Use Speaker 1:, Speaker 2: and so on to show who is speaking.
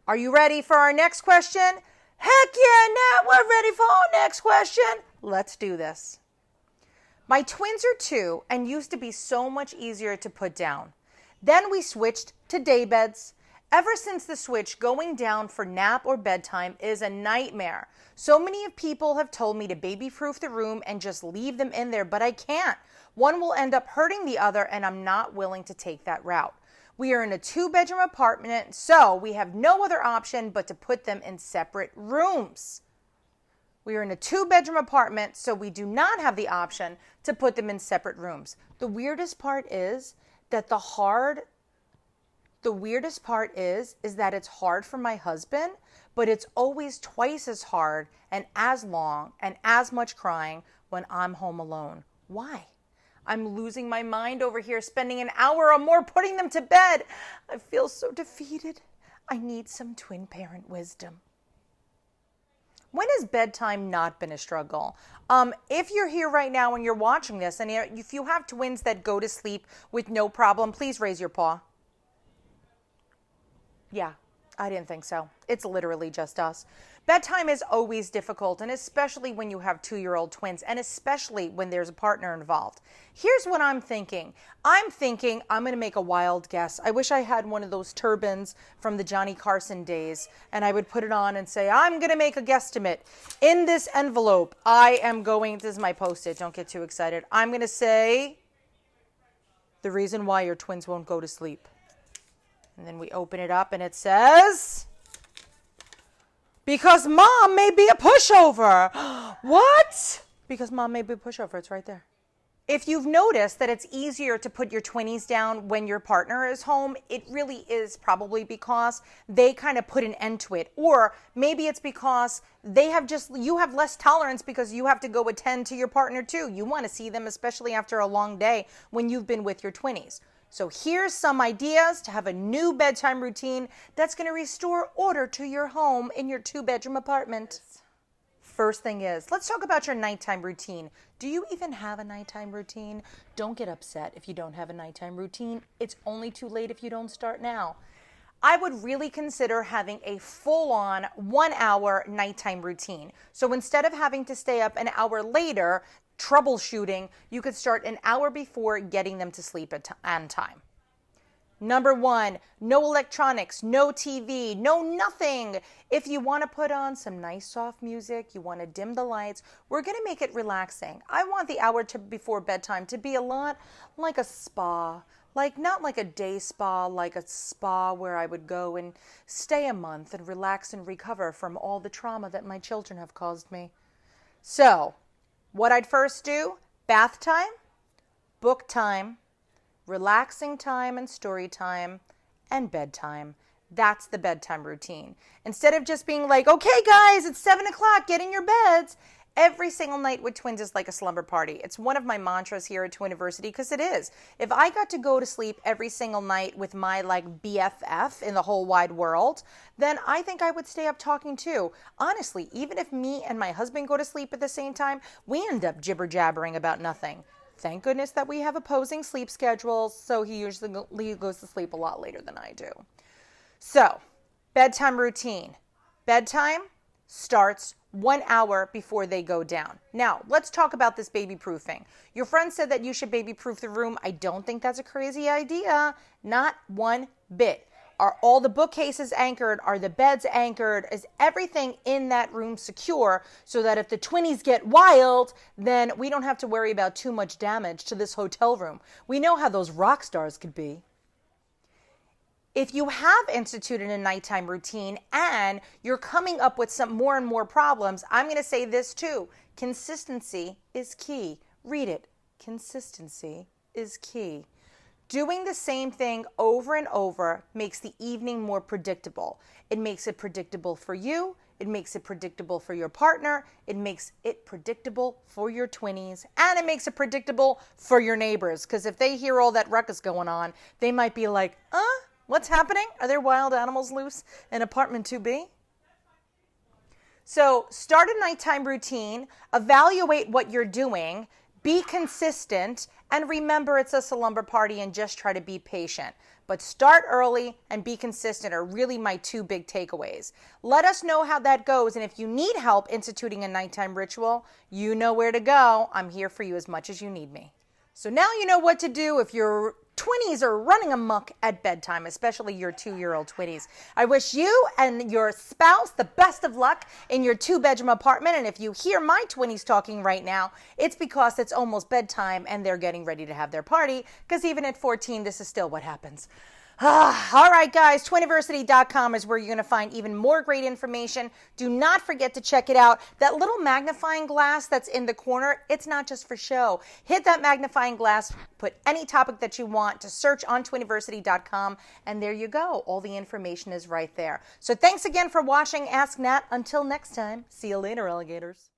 Speaker 1: Are you ready for our next question? Heck yeah, Nat, we're ready for our next question. Let's do this. My twins are 2 and used to be so much easier to put down. Then we switched to day beds. Ever since the switch, going down for nap or bedtime is a nightmare. So many people have told me to baby-proof the room and just leave them in there, but I can't. One will end up hurting the other, and I'm not willing to take that route. We are in a 2-bedroom apartment, so we have no other option but to put them in separate rooms. We are in a 2-bedroom apartment, so we do not have the option to put them in separate rooms. The weirdest part is that it's hard for my husband, but it's always twice as hard and as long and as much crying when I'm home alone. Why? I'm losing my mind over here, spending an hour or more putting them to bed. I feel so defeated. I need some twin parent wisdom. When has bedtime not been a struggle? If you're here right now and you're watching this, and if you have twins that go to sleep with no problem, please raise your paw. Yeah, I didn't think so. It's literally just us. Bedtime is always difficult, and especially when you have 2-year-old twins, and especially when there's a partner involved. Here's what I'm thinking. I'm going to make a wild guess. I wish I had one of those turbans from the Johnny Carson days, and I would put it on and say, I'm going to make a guesstimate. In this envelope, this is my Post-it, don't get too excited. I'm going to say the reason why your twins won't go to sleep. And then we open it up and it says, because mom may be a pushover. What? Because mom may be a pushover. It's right there. If you've noticed that it's easier to put your twinnies down when your partner is home, it really is probably because they kind of put an end to it. Or maybe it's because you have less tolerance because you have to go attend to your partner too. You want to see them, especially after a long day when you've been with your twinnies. So here's some ideas to have a new bedtime routine that's going to restore order to your home in your 2-bedroom apartment. First thing is, let's talk about your nighttime routine. Do you even have a nighttime routine? Don't get upset if you don't have a nighttime routine. It's only too late if you don't start now. I would really consider having a full-on 1-hour nighttime routine. So instead of having to stay up an hour later, troubleshooting, you could start an hour before getting them to sleep on time. Number 1, no electronics, no TV, no nothing. If you want to put on some nice soft music, you want to dim the lights, we're going to make it relaxing. I want the hour before bedtime to be a lot like a spa. Not like a day spa, like a spa where I would go and stay a month and relax and recover from all the trauma that my children have caused me. So, what I'd first do, bath time, book time, relaxing time and story time, and bedtime. That's the bedtime routine. Instead of just being like, okay guys, it's 7 o'clock, get in your beds. Every single night with twins is like a slumber party. It's one of my mantras here at Twiniversity because it is. If I got to go to sleep every single night with my BFF in the whole wide world, then I think I would stay up talking too. Honestly, even if me and my husband go to sleep at the same time, we end up jibber-jabbering about nothing. Thank goodness that we have opposing sleep schedules, so he usually goes to sleep a lot later than I do. So, bedtime routine. Bedtime starts 1 hour before they go down. Now, let's talk about this baby proofing. Your friend said that you should baby proof the room. I don't think that's a crazy idea. Not one bit. Are all the bookcases anchored? Are the beds anchored? Is everything in that room secure so that if the twinnies get wild, then we don't have to worry about too much damage to this hotel room? We know how those rock stars could be. If you have instituted a nighttime routine and you're coming up with some more and more problems, I'm going to say this too. Consistency is key. Read it. Consistency is key. Doing the same thing over and over makes the evening more predictable. It makes it predictable for you. It makes it predictable for your partner. It makes it predictable for your twinnies. And it makes it predictable for your neighbors. Because if they hear all that ruckus going on, they might be like, what's happening? Are there wild animals loose in apartment 2B? So start a nighttime routine, evaluate what you're doing, be consistent, And remember, it's a slumber party, and just try to be patient. But start early and be consistent are really my two big takeaways. Let us know how that goes. And if you need help instituting a nighttime ritual, you know where to go. I'm here for you as much as you need me. So now you know what to do if your twinnies are running amok at bedtime, especially your 2-year-old twinnies. I wish you and your spouse the best of luck in your 2-bedroom apartment. And if you hear my twinnies talking right now, it's because it's almost bedtime and they're getting ready to have their party, because even at 14, this is still what happens. All right, guys, Twiniversity.com is where you're going to find even more great information. Do not forget to check it out. That little magnifying glass that's in the corner, it's not just for show. Hit that magnifying glass, put any topic that you want to search on Twiniversity.com, and there you go. All the information is right there. So thanks again for watching Ask Nat. Until next time, see you later, alligators.